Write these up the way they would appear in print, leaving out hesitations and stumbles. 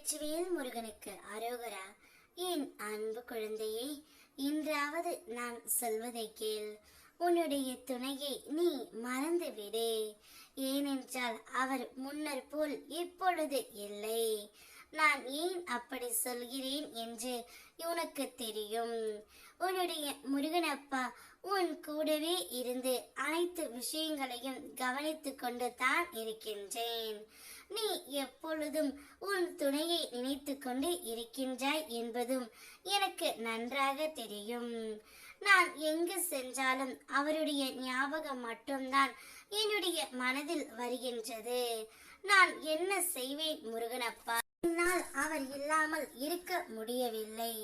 வெற்றிவேல் முருகனுக்கு அரோகரா. என் அன்பு குழந்தையே, இன்றாவது நான் சொல்வதை கேள். உன்னுடைய துணையை நீ மறந்துவிடு. ஏனென்றால் அவர் முன்னர் போல் இப்பொழுது இல்லை. நான் ஏன் அப்படி சொல்கிறேன் என்று உனக்கு தெரியும். உன்னுடைய முருகனப்பா உன் கூடவே இருந்து அனைத்து விஷயங்களையும் கவனித்து கொண்டு தான் இருக்கின்றேன். நீ எப்பொழுதும் உன் துணையை நினைத்து கொண்டு இருக்கின்றாய் என்பதும் எனக்கு நன்றாக தெரியும். நான் எங்கு சென்றாலும் அவருடைய ஞாபகம் மட்டும்தான் என்னுடைய மனதில் வருகின்றது. நான் என்ன செய்வேன் முருகனப்பா? என்னால் அவர் இல்லாமல் இருக்க முடியவில்லை.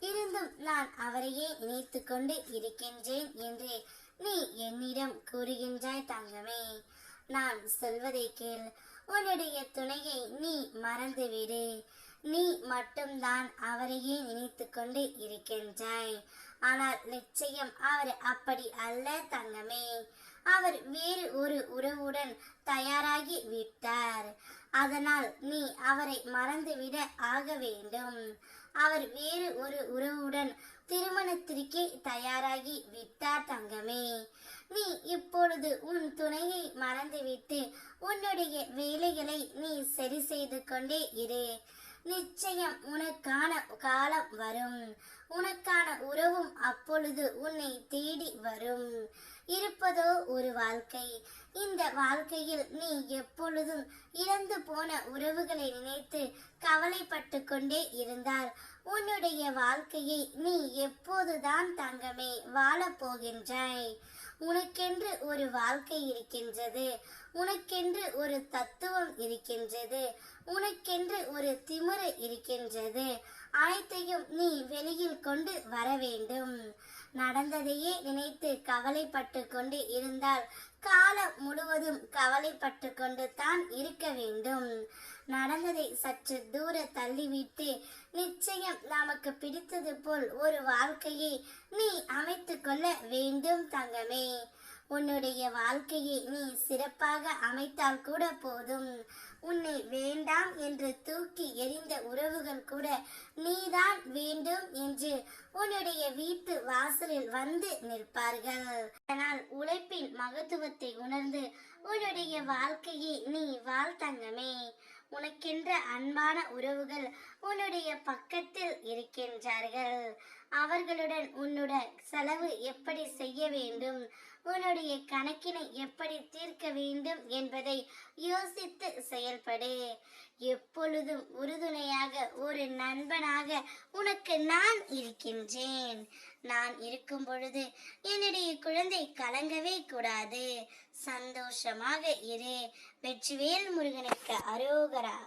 இருந்தும் நான் அவரையே நினைத்து கொண்டு இருக்கின்றேன் என்று நீ என்னிடம் கூறுகின்றாய் தங்கமே. நான் சொல்வதை கேள். உன்னுடைய துணையை நீ மறந்துவிடு. நீ மட்டும்தான் அவரையே நினைத்து கொண்டு இருக்கின்றாய். ஆனால் நிச்சயம் அவர் அப்படி அல்ல தங்கமே. அவர் வேறு ஒரு உறவுடன் தயாராகி விட்டார். அதனால் நீ அவரை மறந்துவிட ஆக வேண்டும். அவர் வேறு ஒரு உறவுடன் திருமணத்திற்கே தயாராகி விட்டார் தங்கமே. நீ இப்பொழுது உன் துணையை மறந்துவிட்டு உன்னுடைய வேலைகளை நீ சரி செய்து கொண்டே இரு. நிச்சயம் உனக்கான காலம் வரும். உனக்கான உறவும் அப்பொழுது உன்னை தேடி வரும். இருப்பதோ ஒரு வாழ்க்கை. இந்த வாழ்க்கையில் நீ எப்பொழுதும் இழந்து போன உறவுகளை நினைத்து கவலைப்பட்டு கொண்டே இருந்தால் உன்னுடைய வாழ்க்கையை நீ எப்போதுதான் தங்கமே வாழப் போகின்றாய்? உனக்கென்று ஒரு வாழ்க்கை இருக்கின்றது. உனக்கென்று ஒரு தத்துவம் இருக்கின்றது. உனக்கென்று ஒரு திமிரு இருக்கின்றது. அனைத்தையும் நீ வெளியில் கொண்டு வர வேண்டும். நடந்ததையே நினைத்து கவலைப்பட்டு கொண்டு இருந்தால் காலம் முழுவதும் கவலைப்பட்டு கொண்டு தான் இருக்க வேண்டும். நடந்ததை சற்று தூர தள்ளிவிட்டு நிச்சயம் நமக்கு பிடித்தது போல் ஒரு வாழ்க்கையை நீ அமைத்து கொள்ள வேண்டும் தங்கமே. உன்னுடைய வாழ்க்கையை நீ சிறப்பாக அமைத்தால் கூட போதும். உன்னை வேண்டாம் என்று தூக்கி எறிந்த உறவுகள் கூட நீதான் வேண்டும் என்று உன்னுடைய வீட்டு வாசலில் வந்து நிற்பார்கள். அதனால் உழைப்பின் மகத்துவத்தை உணர்ந்து உன்னுடைய வாழ்க்கையை நீ வாழ் தங்கமே. உனக்கென்ற அன்பான உறவுகள் உன்னுடைய பக்கத்தில் இருக்கின்றார்கள். அவர்களுடன் உன்னுடைய செலவு எப்படி செய்ய வேண்டும், உன்னுடைய கணக்கினை எப்படி தீர்க்க வேண்டும் என்பதை யோசித்து செயல்படு. எப்பொழுதும் உறுதுணையாக ஒரு நண்பனாக உனக்கு நான் இருக்கின்றேன். நான் இருக்கும் பொழுது என்னுடைய குழந்தை கலங்கவே கூடாது. சந்தோஷமாக இரு. வெற்றிவேல் முருகனுக்கு அரோகரா.